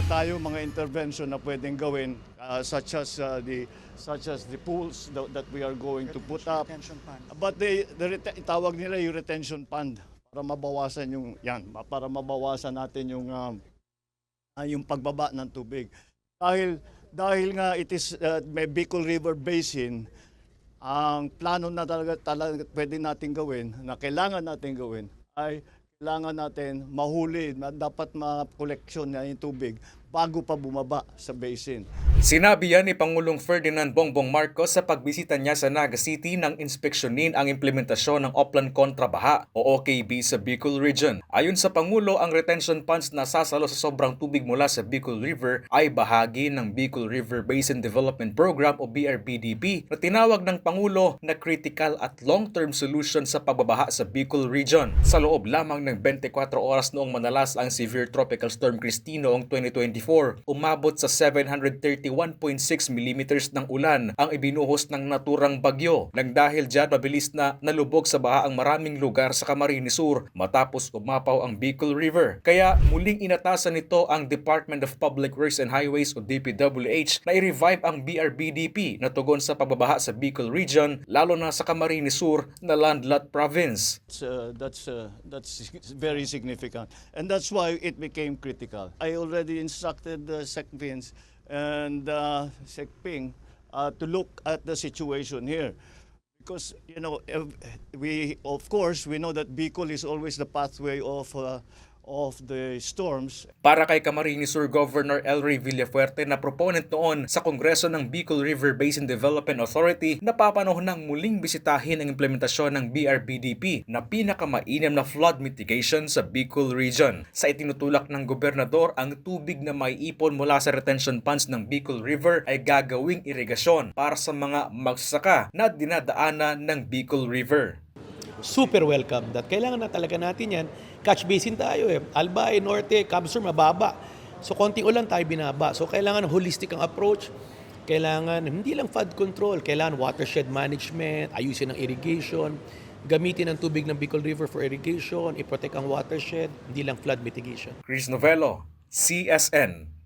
tayo mga intervention na pwedeng gawin such as the pools that we are going to put up. But itawag nila yung retention pond para mabawasan para mabawasan natin yung pagbaba ng tubig. Dahil nga it is may Bicol River Basin, ang plano na talaga pwede natin gawin, na kailangan natin gawin, ay kailangan natin mahuli, dapat ma-koleksyon na yung tubig bago pa bumaba sa basin. Sinabi yan ni Pangulong Ferdinand Bongbong Marcos sa pagbisita niya sa Naga City nang inspeksyonin ang implementasyon ng Oplan Kontrabaha o OKB sa Bicol Region. Ayon sa Pangulo, ang retention ponds na sasalo sa sobrang tubig mula sa Bicol River ay bahagi ng Bicol River Basin Development Program o BRBDP na tinawag ng Pangulo na critical at long-term solution sa pagbabaha sa Bicol Region. Sa loob lamang ng 24 oras noong manalas ang severe tropical storm Christine noong 2024, umabot sa 731.6 mm ng ulan ang ibinuhos ng naturang bagyo. Nang dahil dyan, mabilis na nalubog sa baha ang maraming lugar sa Camarines Sur matapos umapaw ang Bicol River. Kaya muling inatasan nito ang Department of Public Works and Highways o DPWH na i-revive ang BRBDP na tugon sa pagbabaha sa Bicol Region, lalo na sa Camarines Sur na landlocked province. That's very significant, and that's why it became critical. I already instructed Sec Vince and Sec Ping to look at the situation here, because we know that Bicol is always the pathway of the storms. Para kay Camarines Sur Governor El Rey Villafuerte na proponent noon sa Kongreso ng Bicol River Basin Development Authority, napapanahon ng muling bisitahin ang implementasyon ng BRBDP na pinakamainam na flood mitigation sa Bicol Region. Sa itinutulak ng gobernador, ang tubig na maiipon mula sa retention ponds ng Bicol River ay gagawing irigasyon para sa mga magsasaka na dinadaanan ng Bicol River. Super welcome that. Kailangan na talaga natin yan. Catch basin tayo eh. Albay, Norte, Camsur, mababa. So konting ulan tayo binaba. So kailangan holistic ang approach. Kailangan hindi lang flood control, kailangan watershed management, ayusin ang irrigation, gamitin ang tubig ng Bicol River for irrigation, i-protect ang watershed, hindi lang flood mitigation. Chris Novello, CSN.